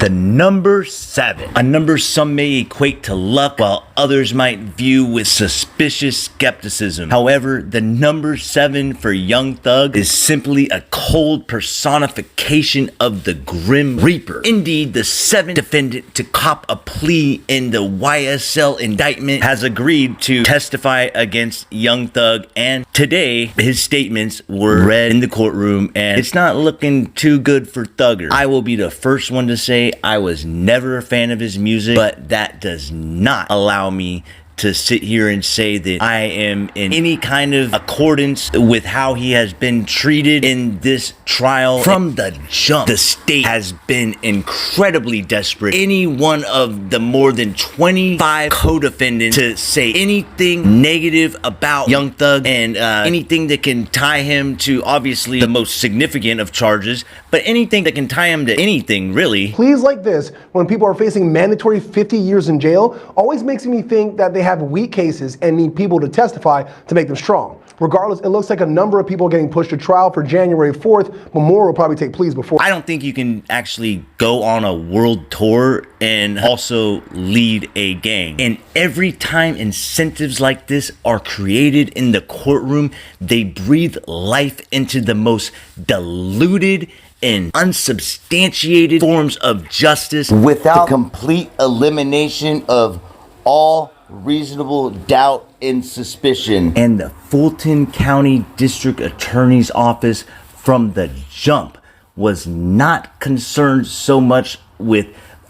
The number 7. A number some may equate to luck, while others might view with suspicious skepticism. However, the number 7 for Young Thug is simply a cold personification of the Grim Reaper. Indeed, the 7th defendant to cop a plea in the YSL indictment has agreed to testify against Young Thug, and today his statements were read in the courtroom, and it's not looking too good for Thugger. I will be the first one to say I was never a fan of his music, but that does not allow me to sit here and say that I am in any kind of accordance with how he has been treated in this trial. From the jump, the state has been incredibly desperate. Any one of the more than 25 co-defendants to say anything negative about Young Thug and anything that can tie him to obviously the most significant of charges, but anything that can tie him to anything, really. Pleas like this, when people are facing mandatory 50 years in jail, always makes me think that they have weak cases and need people to testify to make them strong. Regardless, it looks like a number of people are getting pushed to trial for January 4th, but more will probably take pleas before. I don't think you can actually go on a world tour and also lead a gang. And every time incentives like this are created in the courtroom, they breathe life into the most diluted and unsubstantiated forms of justice without the complete elimination of all reasonable doubt and suspicion. And the Fulton County District Attorney's Office from the jump was not concerned so much with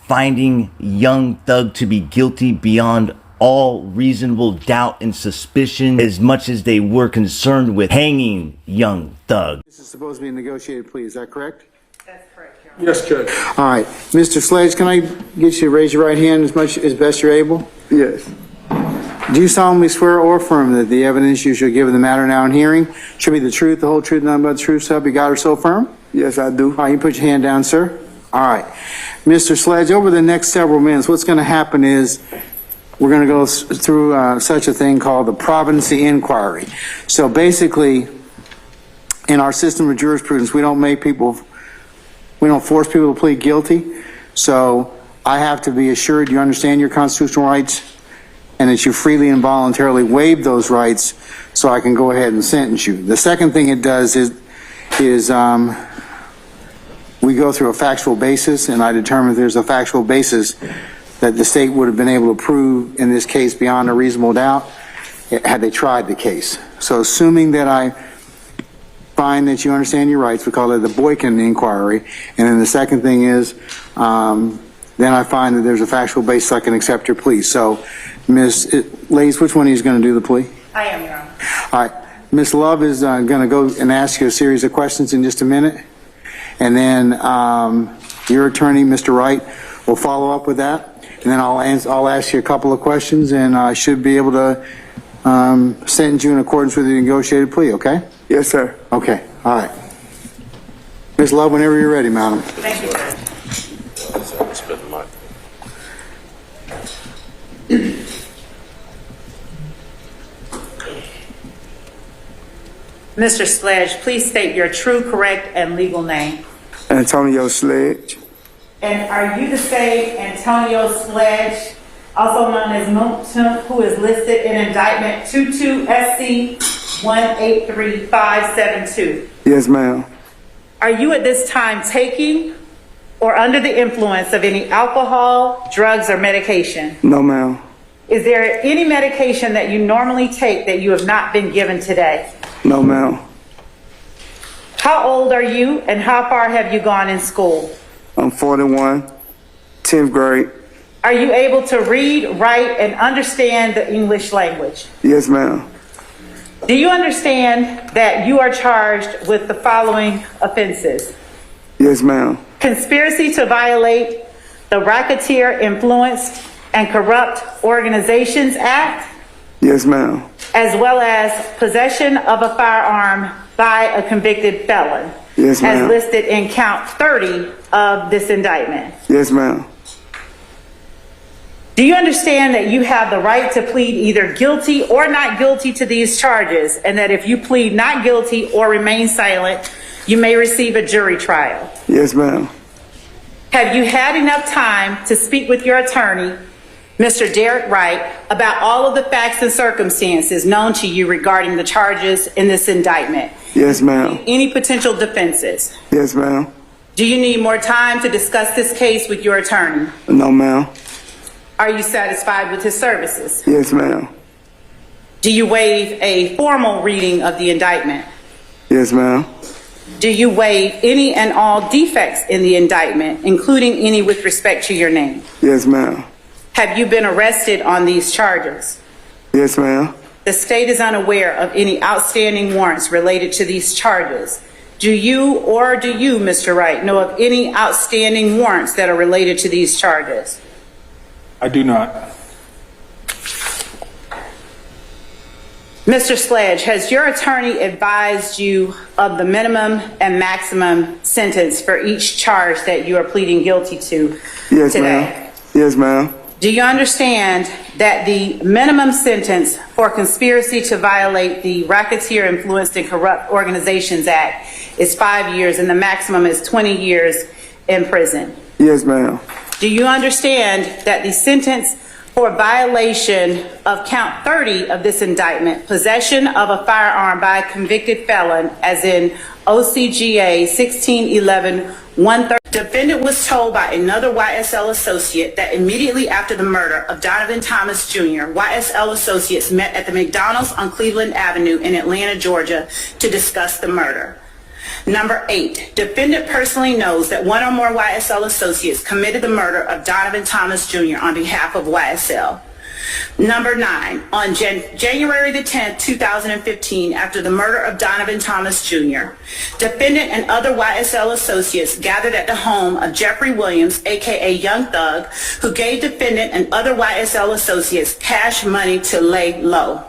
finding Young Thug to be guilty beyond all reasonable doubt and suspicion as much as they were concerned with hanging Young Thug. This is supposed to be a negotiated plea, is that correct? That's correct, Your Honor. Yes, Judge. All right, Mr. Sledge, can I get you to raise your right hand as best you're able? Yes. Do you solemnly swear or affirm that the evidence you shall give in the matter now in hearing should be the truth, the whole truth, and nothing but the truth, so help you God, or so affirm? Yes, I do. All right, you put your hand down, sir. All right. Mr. Sledge, over the next several minutes, what's going to happen is we're going to go through such a thing called the providency inquiry. So basically, in our system of jurisprudence, we don't force people to plead guilty. So I have to be assured you understand your constitutional rights and that you freely and voluntarily waive those rights so I can go ahead and sentence you. The second thing it does is we go through a factual basis, and I determine if there's a factual basis that the state would have been able to prove in this case beyond a reasonable doubt had they tried the case. So assuming that I find that you understand your rights, we call it the Boykin inquiry. And then the second thing is, then I find that there's a factual basis I can accept your plea. So, Ms. Lace, which one of you is going to do the plea? I am, Your Honor. All right. Ms. Love is going to go and ask you a series of questions in just a minute. And then your attorney, Mr. Wright, will follow up with that. And then I'll ask you a couple of questions, and I should be able to sentence you in accordance with the negotiated plea, okay? Yes, sir. Okay. All right. Ms. Love, whenever you're ready, madam. Thank you, Judge. Mr. Sledge, please state your true, correct, and legal name. Antonio Sledge. And are you the same Antonio Sledge, also known as Mounk Tounk, who is listed in indictment 22SC183572? Yes, ma'am. Are you at this time taking or under the influence of any alcohol, drugs, or medication? No, ma'am. Is there any medication that you normally take that you have not been given today? No, ma'am. How old are you and how far have you gone in school? I'm 41, 10th grade. Are you able to read, write, and understand the English language? Yes, ma'am. Do you understand that you are charged with the following offenses? Yes, ma'am. Conspiracy to violate the Racketeer Influenced and Corrupt Organizations Act, Yes, ma'am. as well as possession of a firearm by a convicted felon, Yes, ma'am. as listed in count 30 of this indictment. Yes, ma'am. Do you understand that you have the right to plead either guilty or not guilty to these charges, and that if you plead not guilty or remain silent, you may receive a jury trial? Yes, ma'am. Have you had enough time to speak with your attorney, Mr. Derek Wright, about all of the facts and circumstances known to you regarding the charges in this indictment? Yes, ma'am. Any potential defenses? Yes, ma'am. Do you need more time to discuss this case with your attorney? No, ma'am. Are you satisfied with his services? Yes, ma'am. Do you waive a formal reading of the indictment? Yes, ma'am. Do you waive any and all defects in the indictment, including any with respect to your name? Yes, ma'am. Have you been arrested on these charges? Yes, ma'am. The state is unaware of any outstanding warrants related to these charges. Do you, Mr. Wright, know of any outstanding warrants that are related to these charges? I do not. Mr. Sledge, has your attorney advised you of the minimum and maximum sentence for each charge that you are pleading guilty to Yes, today? ma'am. Yes, ma'am. Do you understand that the minimum sentence for conspiracy to violate the Racketeer Influenced and Corrupt Organizations Act is 5 years and the maximum is 20 years in prison? Yes, ma'am. Do you understand that the sentence for violation of count 30 of this indictment, possession of a firearm by a convicted felon, as in OCGA 1611-130, defendant was told by another YSL associate that immediately after the murder of Donovan Thomas Jr., YSL associates met at the McDonald's on Cleveland Avenue in Atlanta, Georgia, to discuss the murder. Number 8, defendant personally knows that one or more YSL associates committed the murder of Donovan Thomas Jr. on behalf of YSL. Number 9, on January the 10th, 2015, after the murder of Donovan Thomas Jr., defendant and other YSL associates gathered at the home of Jeffrey Williams, aka Young Thug, who gave defendant and other YSL associates cash money to lay low.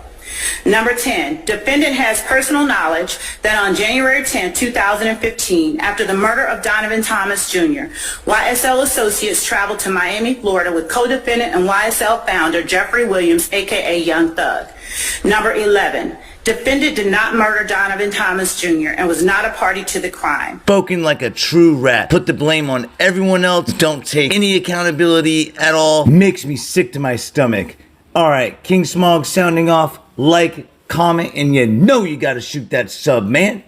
Number 10, defendant has personal knowledge that on January 10, 2015, after the murder of Donovan Thomas Jr., YSL associates traveled to Miami, Florida with co-defendant and YSL founder Jeffrey Williams, aka Young Thug. Number 11, defendant did not murder Donovan Thomas Jr. and was not a party to the crime. Spoken like a true rat. Put the blame on everyone else. Don't take any accountability at all. Makes me sick to my stomach. Alright, King Smog sounding off. Like, comment, and you know you gotta shoot that sub, man.